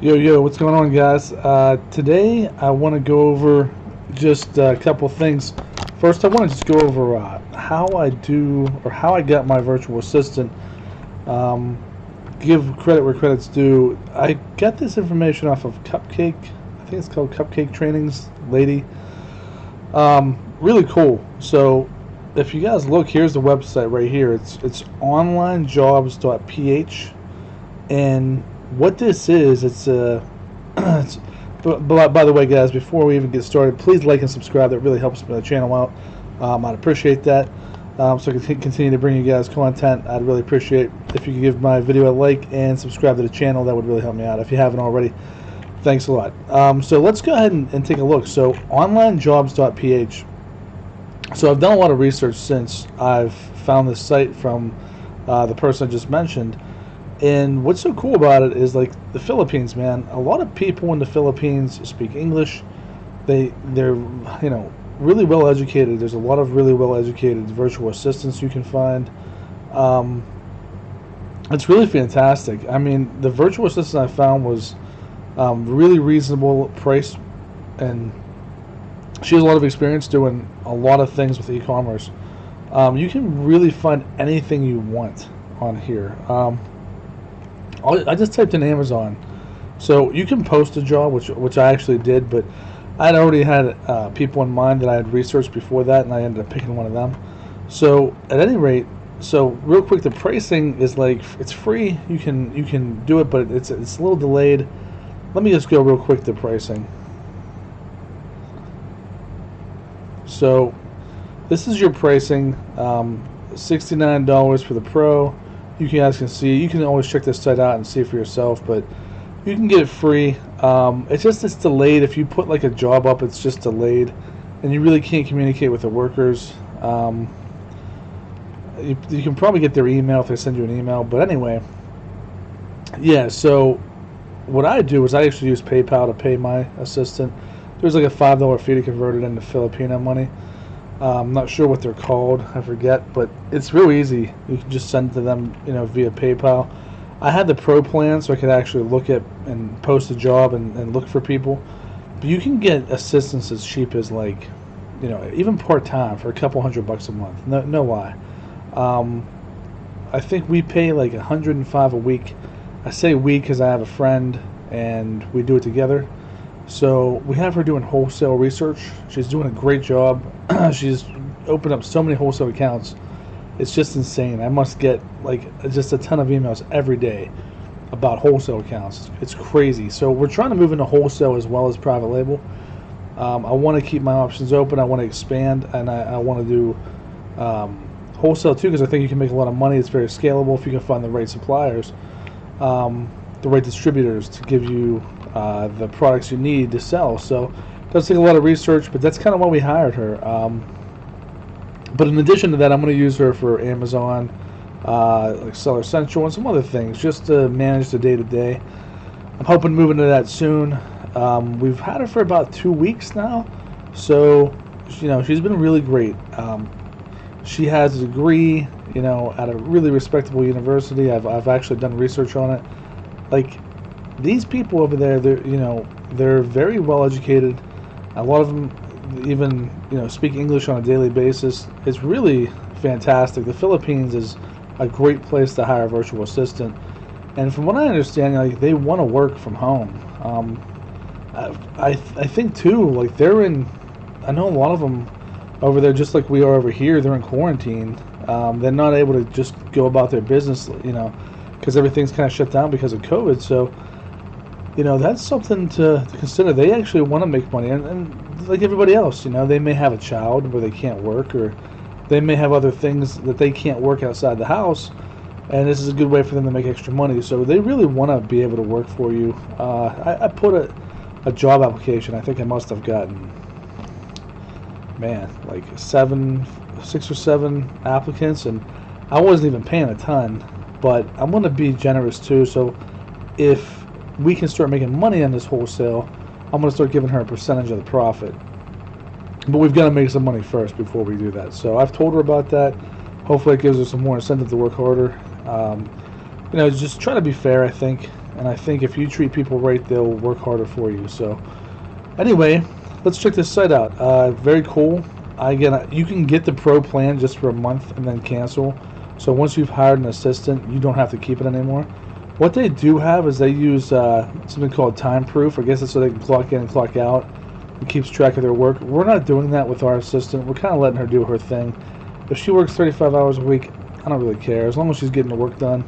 Yo, what's going on, guys? Today I want to go over just a couple things. First, I want to just go over how I do or how I got my virtual assistant. Um, give credit where credit's due. I got this information off of Cupcake. I think it's called Cupcake Trainings Lady. Really cool. So, if you guys look, here's the website right here. It's Onlinejobs.ph. And what this is, it's it's, by the way, guys, before we even get started, please like and subscribe. That really helps the channel out. I'd appreciate that. So I can continue to bring you guys content. I'd really appreciate if you could give my video a like and subscribe to the channel. That would really help me out if you haven't already. Thanks a lot. So let's go ahead and take a look. So Onlinejobs.ph. So I've done a lot of research since I've found this site from the person I just mentioned. And what's so cool about it is, like, the Philippines, man. A lot of people in the Philippines speak English. They're really well educated. There's a lot of really well educated virtual assistants you can find. It's really fantastic. I mean, the virtual assistant I found was really reasonable price, and she has a lot of experience doing a lot of things with e-commerce. You can really find anything you want on here. I just typed in Amazon, so you can post a job, which I actually did, but I'd already had people in mind that I had researched before that, and I ended up picking one of them. So at any rate, so real quick, the pricing is like, it's free. You can do it, but it's a little delayed. Let me just go real quick to pricing. So this is your pricing, $69 for the Pro. You guys can see. You can always check this site out and see for yourself, but you can get it free. It's delayed. If you put like a job up, it's just delayed, and you really can't communicate with the workers. You can probably get their email if they send you an email. But anyway, yeah. So what I do is I actually use PayPal to pay my assistant. There's like a $5 fee to convert it into Filipino money. I'm not sure what they're called, I forget, but it's real easy. You can just send it to them, via PayPal. I had the Pro plan, so I could actually look at and post a job and look for people. But you can get assistance as cheap as, like, even part-time for a couple $100 a month. No lie. I think we pay like $105 a week. I say we because I have a friend and we do it together. So we have her doing wholesale research. She's doing a great job. She's opened up so many wholesale accounts. It's just insane. I must get like just a ton of emails every day about wholesale accounts. It's crazy. So we're trying to move into wholesale as well as private label. I want to keep my options open. I want to expand, and I want to do wholesale too, because I think you can make a lot of money. It's very scalable if you can find the right suppliers, the right distributors to give you the products you need to sell. So it does take a lot of research, but that's kind of why we hired her. But in addition to that, I'm going to use her for Amazon, like Seller Central, and some other things, just to manage the day-to-day. I'm hoping to move into that soon. We've had her for about 2 weeks now, so she's been really great. She has a degree, at a really respectable university. I've actually done research on it. Like, these people over there, they're very well educated. A lot of them even speak English on a daily basis. It's really fantastic. The Philippines is a great place to hire a virtual assistant, and from what I understand, like, they want to work from home. I think too, like, I know a lot of them over there, just like we are over here, they're in quarantine. They're not able to just go about their business, because everything's kind of shut down because of COVID. So that's something to consider. They actually want to make money, and like everybody else, they may have a child where they can't work, or they may have other things that they can't work outside the house, and this is a good way for them to make extra money. So they really want to be able to work for you. I put a job application. I think I must have gotten, man, like 6 or 7 applicants, and I wasn't even paying a ton, but I'm going to be generous too. So if we can start making money on this wholesale, I'm going to start giving her a percentage of the profit. But we've got to make some money first before we do that. So I've told her about that. Hopefully it gives her some more incentive to work harder. Just try to be fair, I think. and I think if you treat people right, they'll work harder for you. So anyway, let's check this site out. Very cool. Again, you can get the pro plan just for a month and then cancel. So once you've hired an assistant, you don't have to keep it anymore. What they do have is they use something called time proof. I guess it's so they can clock in and clock out. It keeps track of their work. We're not doing that with our assistant. We're kind of letting her do her thing. If she works 35 hours a week, I don't really care, as long as she's getting the work done.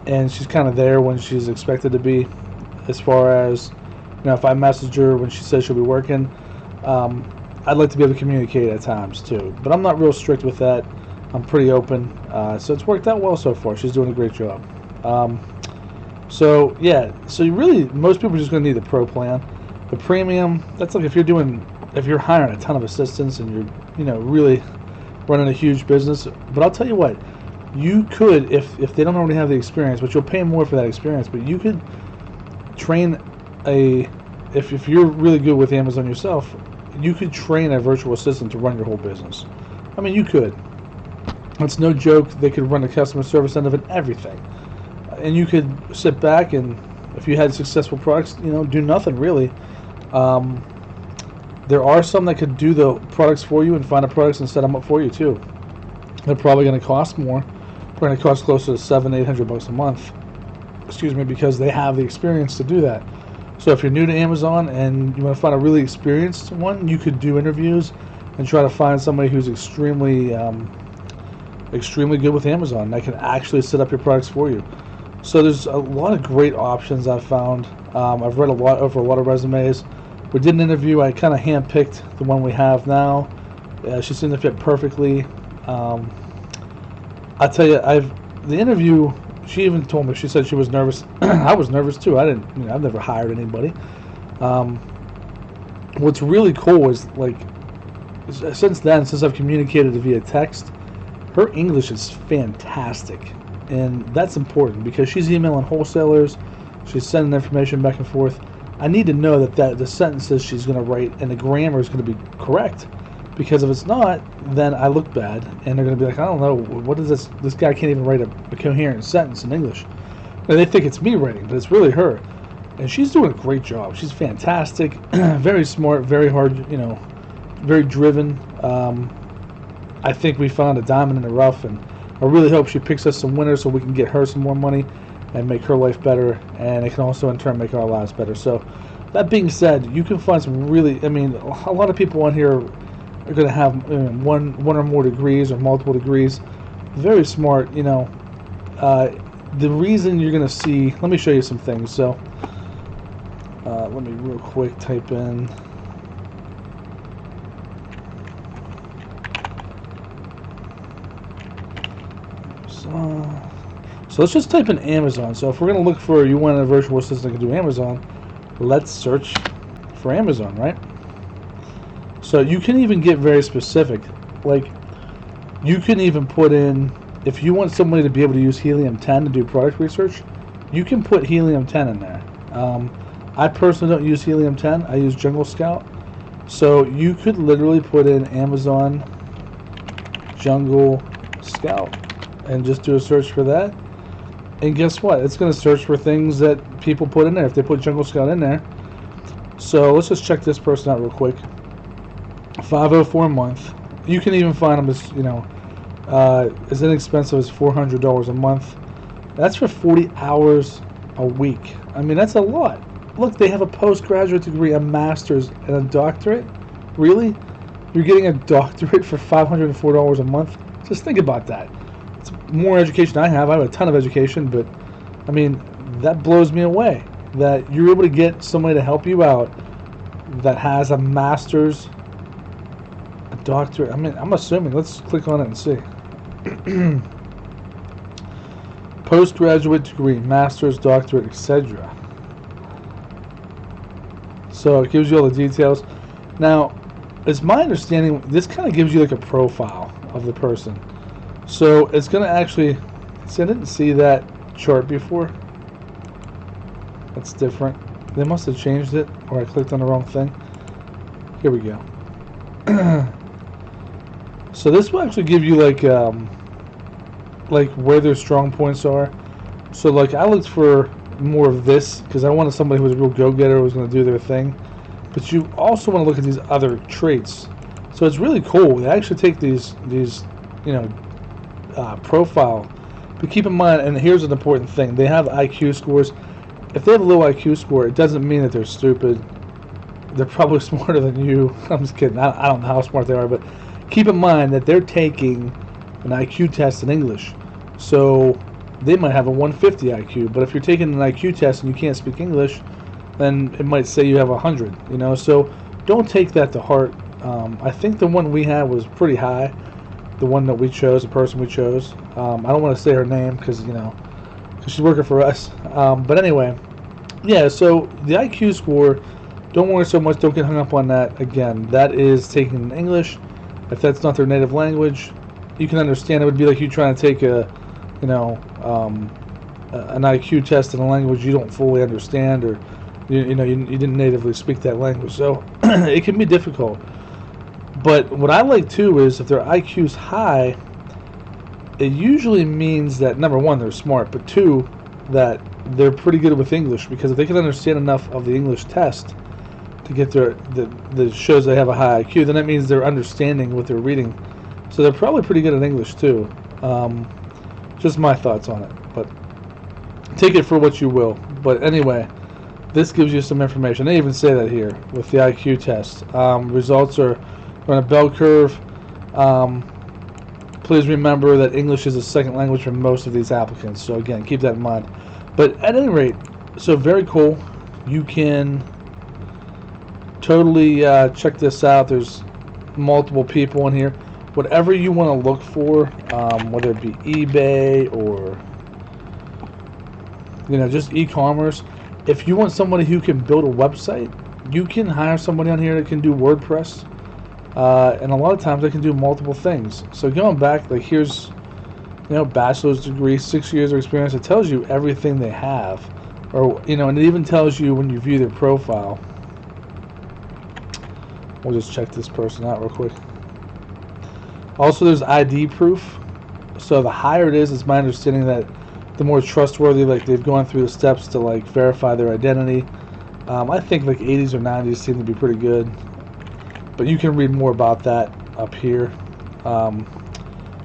And she's kind of there when she's expected to be. As far as, if I message her when she says she'll be working, I'd like to be able to communicate at times too. But I'm not real strict with that. I'm pretty open. So it's worked out well so far. She's doing a great job. So you really, most people are just going to need the pro plan. The premium, that's like if you're hiring a ton of assistants and you're, really running a huge business. But I'll tell you what, you could, if they don't already have the experience, but you'll pay more for that experience, but you could train if you're really good with Amazon yourself, you could train a virtual assistant to run your whole business. I mean, you could. It's no joke. They could run the customer service end of it, everything. And you could sit back and, if you had successful products, do nothing really. There are some that could do the products for you and find the products and set them up for you too. They're probably going to cost more. They're going to cost closer to $700-800 a month. Excuse me, because they have the experience to do that. So if you're new to Amazon and you want to find a really experienced one, you could do interviews and try to find somebody who's extremely good with Amazon that can actually set up your products for you. So there's a lot of great options I've found. I've read over a lot of resumes. We did an interview. I kind of handpicked the one we have now. She seemed to fit perfectly. I tell you, the interview. She even told me. She said she was nervous. I was nervous too. I've never hired anybody. What's really cool is since I've communicated via text, her English is fantastic, and that's important because she's emailing wholesalers. She's sending information back and forth. I need to know that the sentences she's going to write and the grammar is going to be correct, because if it's not, then I look bad, and they're going to be like, I don't know, what is this? This guy can't even write a coherent sentence in English. And they think it's me writing, but it's really her. And she's doing a great job. She's fantastic, very smart, very hard, very driven. I think we found a diamond in the rough, and I really hope she picks us some winners so we can get her some more money and make her life better, and it can also in turn make our lives better. So that being said, you can find some really, a lot of people on here are going to have one or more degrees or multiple degrees. Very smart, the reason you're going to see, let me show you some things. So let me real quick type in so let's just type in Amazon. So if we're going to look for, you want a virtual assistant that can do Amazon, let's search for Amazon, right? So you can even get very specific. Like, you can even put in, if you want somebody to be able to use Helium-10 to do product research, you can put Helium-10 in there. I personally don't use Helium-10. I use Jungle Scout. So you could literally put in Amazon Jungle Scout and just do a search for that. And guess what? It's going to search for things that people put in there if they put Jungle Scout in there. So let's just check this person out real quick. $504 a month. You can even find them as inexpensive as $400 a month. That's for 40 hours a week. That's a lot. Look, they have a postgraduate degree, a master's, and a doctorate. Really? You're getting a doctorate for $504 a month? Just think about that. It's more education I have. I have a ton of education, but that blows me away that you're able to get somebody to help you out that has a master's, a doctorate. I'm assuming. Let's click on it and see. Postgraduate degree, master's, doctorate, etc. So it gives you all the details. Now, it's my understanding this kind of gives you like a profile of the person. So it's going to actually, see, I didn't see that chart before. That's different. They must have changed it, or I clicked on the wrong thing. Here we go. So this will actually give you like where their strong points are. So like I looked for more of this because I wanted somebody who was a real go-getter, who was going to do their thing. But you also want to look at these other traits. So it's really cool. They actually take these profile. But keep in mind, and here's an important thing: they have IQ scores. If they have a low IQ score, it doesn't mean that they're stupid. They're probably smarter than you. I'm just kidding. I don't know how smart they are, but keep in mind that they're taking an IQ test in English. So they might have a 150 IQ, but if you're taking an IQ test and you can't speak English, then it might say you have 100. So don't take that to heart. I think the one we had was pretty high. The one that we chose, the person we chose. I don't want to say her name because she's working for us. But anyway, yeah. So the IQ score, don't worry so much. Don't get hung up on that. Again, that is taken in English. If that's not their native language, you can understand. It would be like you trying to take an IQ test in a language you don't fully understand, or you didn't natively speak that language. So it can be difficult. But what I like too is if their IQ's high, it usually means that number one, they're smart, but two, that they're pretty good with English, because if they can understand enough of the English test to get that shows they have a high IQ, then that means they're understanding what they're reading. So they're probably pretty good at English too. Just my thoughts on it, but take it for what you will. But anyway, this gives you some information. They even say that here with the IQ test. Results are on a bell curve. Please remember that English is a second language for most of these applicants. So again, keep that in mind. But at any rate, so very cool. You can totally check this out. There's multiple people in here. Whatever you want to look for, whether it be eBay or just e-commerce. If you want somebody who can build a website, you can hire somebody on here that can do WordPress. And a lot of times they can do multiple things. So going back, like here's, bachelor's degree, 6 years of experience. It tells you everything they have, or and it even tells you when you view their profile. We'll just check this person out real quick. Also, there's ID proof. So the higher it is, it's my understanding that the more trustworthy, like they've gone through the steps to like verify their identity. I think like 80s or 90s seem to be pretty good. But you can read more about that up here.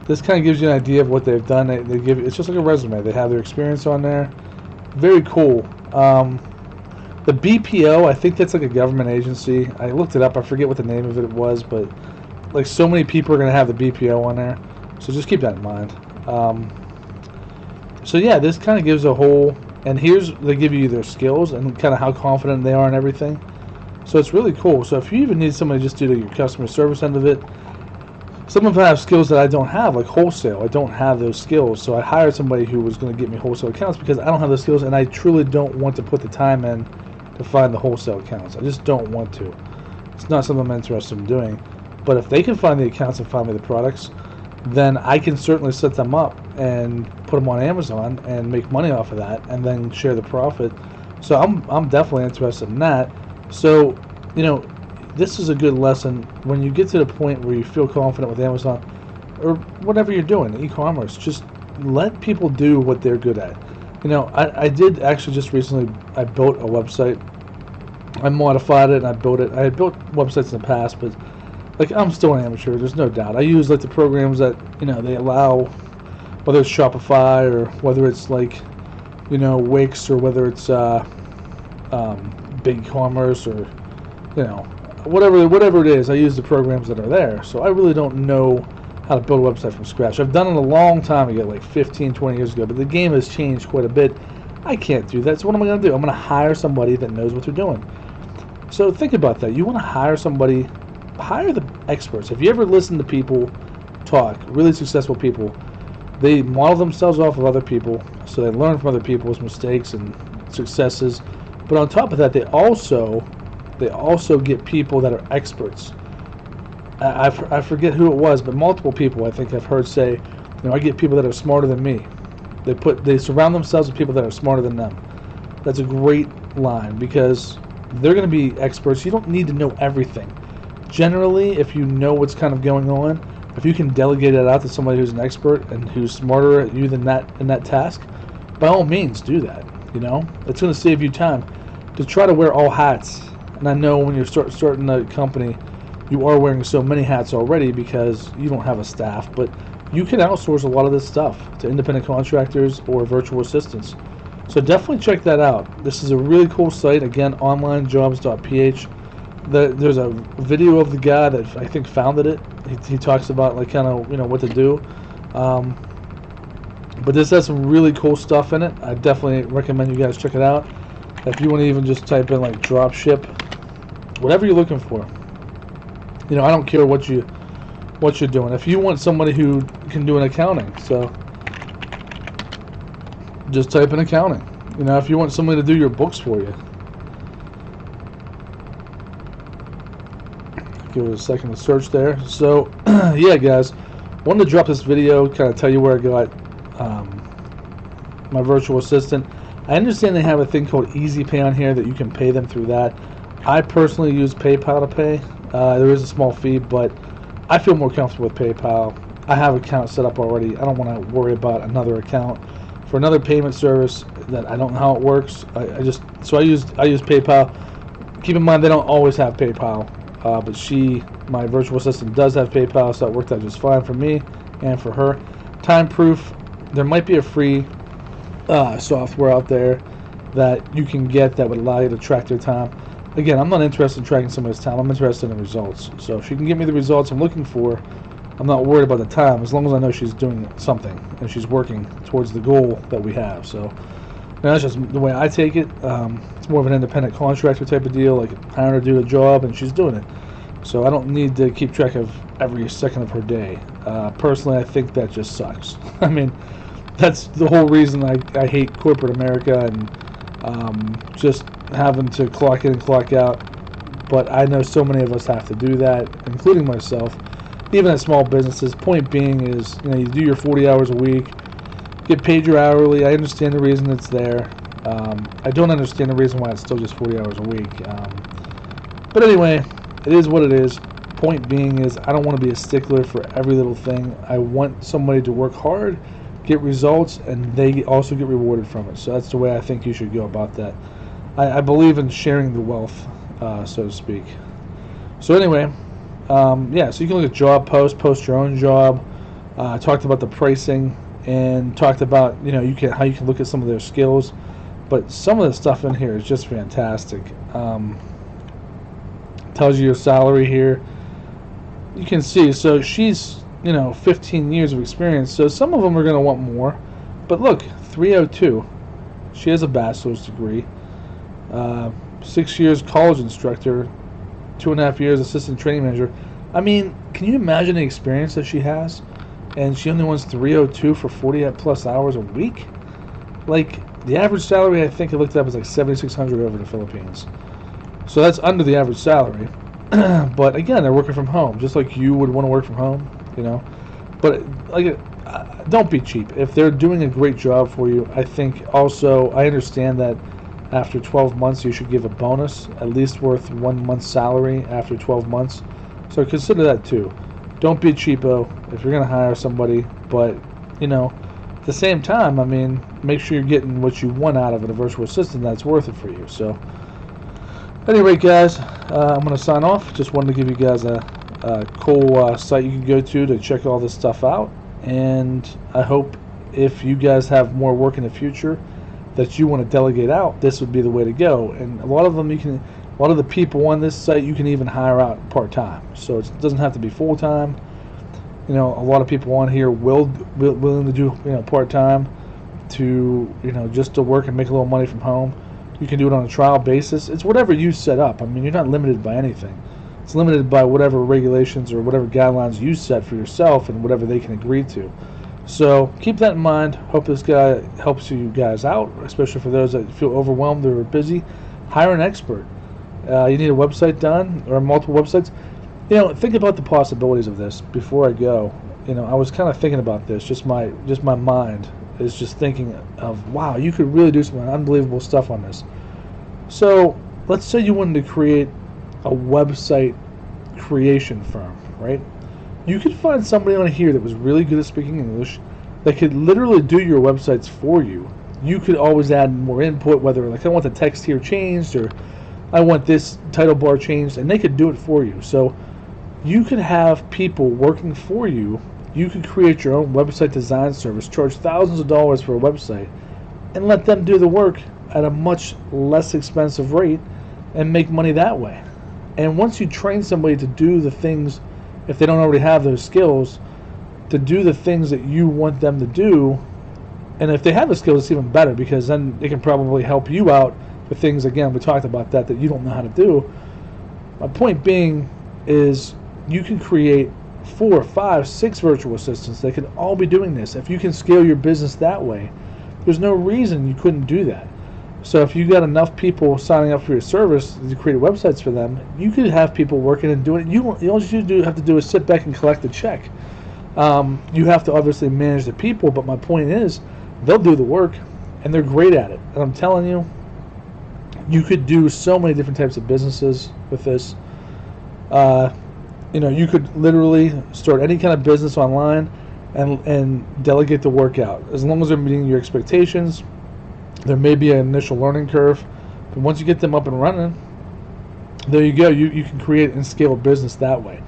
This kind of gives you an idea of what they've done. They give it's just like a resume. They have their experience on there. Very cool. The BPO, I think that's like a government agency. I looked it up. I forget what the name of it was, but like so many people are going to have the BPO on there. So just keep that in mind. So yeah, this kind of gives a whole, and they give you their skills and kind of how confident they are and everything. So it's really cool. So if you even need somebody just to do your customer service end of it, some of them have skills that I don't have, like wholesale. I don't have those skills. So I hired somebody who was going to get me wholesale accounts because I don't have those skills, and I truly don't want to put the time in to find the wholesale accounts. I just don't want to. It's not something I'm interested in doing. But if they can find the accounts and find me the products, then I can certainly set them up and put them on Amazon and make money off of that and then share the profit. So I'm definitely interested in that. So, this is a good lesson when you get to the point where you feel confident with Amazon or whatever you're doing, e-commerce. Just let people do what they're good at. I did actually just recently, I built a website. I modified it and I built it. I had built websites in the past, but like I'm still an amateur, there's no doubt. I use like the programs that, they allow, whether it's Shopify or whether it's like, Wix or whether it's BigCommerce or whatever it is. I use the programs that are there, so I really don't know how to build a website from scratch. I've done it a long time ago, like 15-20 years ago, but the game has changed quite a bit. I can't do that, so what am I going to do? I'm going to hire somebody that knows what they're doing. So think about that. You want to hire somebody, hire the experts. If you ever listen to people talk, really successful people, they model themselves off of other people, so they learn from other people's mistakes and successes. But on top of that, they also get people that are experts. I forget who it was, but multiple people I think I've heard say, I get people that are smarter than me. They surround themselves with people that are smarter than them. That's a great line because they're going to be experts. You don't need to know everything. Generally, if you know what's kind of going on, if you can delegate it out to somebody who's an expert and who's smarter at you than that in that task, by all means do that. You know, it's going to save you time to try to wear all hats. And I know when you're starting a company, you are wearing so many hats already because you don't have a staff, but you can outsource a lot of this stuff to independent contractors or virtual assistants. So definitely check that out. This is a really cool site. Again, Onlinejobs.ph. There's a video of the guy that I think founded it. He talks about like kind of what to do. But this has some really cool stuff in it. I definitely recommend you guys check it out. If you want to even just type in like drop ship, whatever you're looking for. I don't care what you're doing. If you want somebody who can do an accounting, so just type in accounting. If you want somebody to do your books for you. Give it a second to search there. So, yeah, guys, wanted to drop this video, kind of tell you where I got my virtual assistant. I understand they have a thing called Easy Pay on here that you can pay them through that. I personally use PayPal to pay. There is a small fee, but I feel more comfortable with PayPal. I have an account set up already. I don't want to worry about another account for another payment service that I don't know how it works. I use PayPal. Keep in mind they don't always have PayPal, but my virtual assistant does have PayPal, so it worked out just fine for me and for her. Time proof. There might be a free software out there that you can get that would allow you to track their time. Again, I'm not interested in tracking somebody's time. I'm interested in the results. So if she can give me the results I'm looking for, I'm not worried about the time as long as I know she's doing something and she's working towards the goal that we have. So that's just the way I take it. It's more of an independent contractor type of deal, like hiring her to do a job and she's doing it. So I don't need to keep track of every second of her day. Personally, I think that just sucks. I mean, that's the whole reason I hate corporate America and just having to clock in and clock out. But I know so many of us have to do that, including myself, even at small businesses. Point being is, you do your 40 hours a week, get paid your hourly. I understand the reason it's there. I don't understand the reason why it's still just 40 hours a week. But anyway, it is what it is. Point being is, I don't want to be a stickler for every little thing. I want somebody to work hard, get results, and they also get rewarded from it. So that's the way I think you should go about that. I believe in sharing the wealth, so to speak. So anyway, yeah, so you can look at job post your own job. Talked about the pricing and talked about how you can look at some of their skills. But some of the stuff in here is just fantastic. Tells you your salary here. You can see, so she's 15 years of experience, so some of them are going to want more. But look, 302. She has a bachelor's degree. 6 years college instructor, 2.5 years assistant training manager. I mean, can you imagine the experience that she has? And she only wants 302 for 40 plus hours a week? Like, the average salary I think I looked up is like $7,600 over in the Philippines. So that's under the average salary. But again, they're working from home, just like you would want to work from home, But like, don't be cheap. If they're doing a great job for you, I think also, I understand that after 12 months you should give a bonus, at least worth 1 month's salary after 12 months. So consider that too. Don't be a cheapo if you're going to hire somebody, but at the same time, I mean, make sure you're getting what you want out of it, a virtual assistant that's worth it for you. So anyway, guys, I'm going to sign off. Just wanted to give you guys a cool site you can go to check all this stuff out. And I hope if you guys have more work in the future that you want to delegate out, this would be the way to go. And a lot of the people on this site you can even hire out part-time. So it doesn't have to be full-time. A lot of people on here willing to do part-time to just to work and make a little money from home. You can do it on a trial basis. It's whatever you set up. I mean, you're not limited by anything. It's limited by whatever regulations or whatever guidelines you set for yourself and whatever they can agree to. So keep that in mind. Hope this guy helps you guys out, especially for those that feel overwhelmed or busy. Hire an expert. You need a website done or multiple websites. Think about the possibilities of this before I go. I was kind of thinking about this. Just my mind is just thinking of, wow, you could really do some unbelievable stuff on this. So let's say you wanted to create a website creation firm, right? You could find somebody on here that was really good at speaking English that could literally do your websites for you you could always add more input, whether like I want the text here changed or I want this title bar changed, and they could do it for you. So you could have people working for you. You could create your own website design service, charge thousands of dollars for a website, and let them do the work at a much less expensive rate and make money that way. And once you train somebody to do the things, if they don't already have those skills, to do the things that you want them to do, and if they have the skills, it's even better, because then they can probably help you out with things, again, we talked about that you don't know how to do. My point being is you can create 4, 5, 6 virtual assistants. They can all be doing this. If you can scale your business that way, there's no reason you couldn't do that. So if you got enough people signing up for your service to create websites for them, you could have people working and doing it. All you have to do is sit back and collect the check. You have to obviously manage the people, but my point is they'll do the work, and they're great at it. And I'm telling you, you could do so many different types of businesses with this. You could literally start any kind of business online and delegate the work out. As long as they're meeting your expectations, there may be an initial learning curve, but once you get them up and running, there you go. You can create and scale a business that way.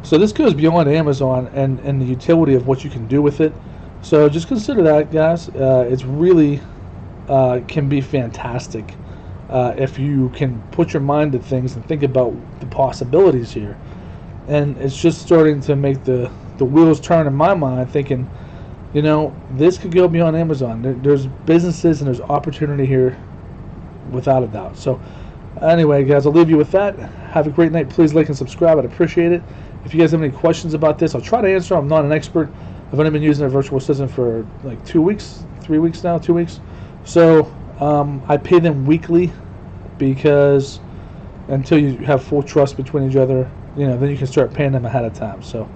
So this goes beyond Amazon and the utility of what you can do with it. So just consider that, guys. It's really can be fantastic if you can put your mind to things and think about the possibilities here. And it's just starting to make the wheels turn in my mind, thinking, this could go beyond Amazon. There's businesses and there's opportunity here without a doubt. So anyway, guys, I'll leave you with that. Have a great night. Please like and subscribe. I'd appreciate it. If you guys have any questions about this, I'll try to answer. I'm not an expert. I've only been using a virtual assistant for like 2 weeks, 3 weeks now, 2 weeks. So I pay them weekly, because until you have full trust between each other, then you can start paying them ahead of time. So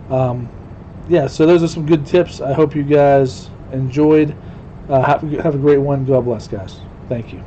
so those are some good tips. I hope you guys enjoyed. Have a great one. God bless, guys. Thank you.